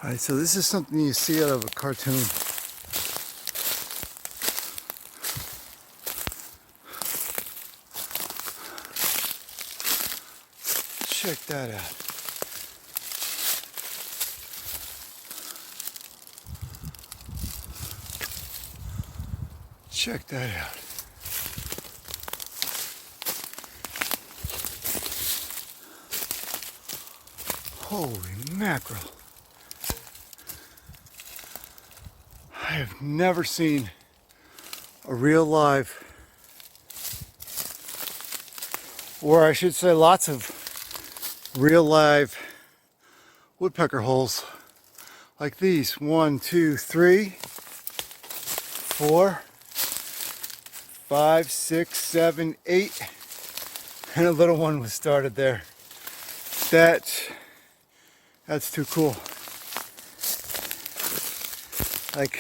Alright, so this is something you see out of a cartoon. Check that out. Check that out. Holy mackerel. I have never seen a real live, or I should say lots of real live woodpecker holes like these. 1, 2, 3, 4, 5, 6, 7, 8, and a little one was started there. That's too cool. Like,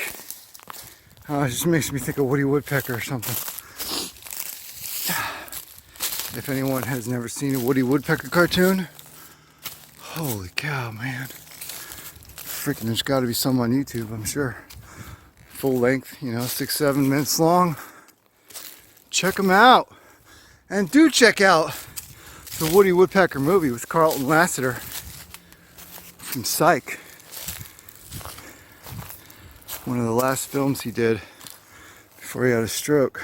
it just makes me think of Woody Woodpecker or something. If anyone has never seen a Woody Woodpecker cartoon, holy cow, man. Freaking, there's got to be some on YouTube, I'm sure. Full length, 6, 7 minutes long. Check them out. And do check out the Woody Woodpecker movie with Carlton Lassiter from Psych. One of the last films he did before he had a stroke.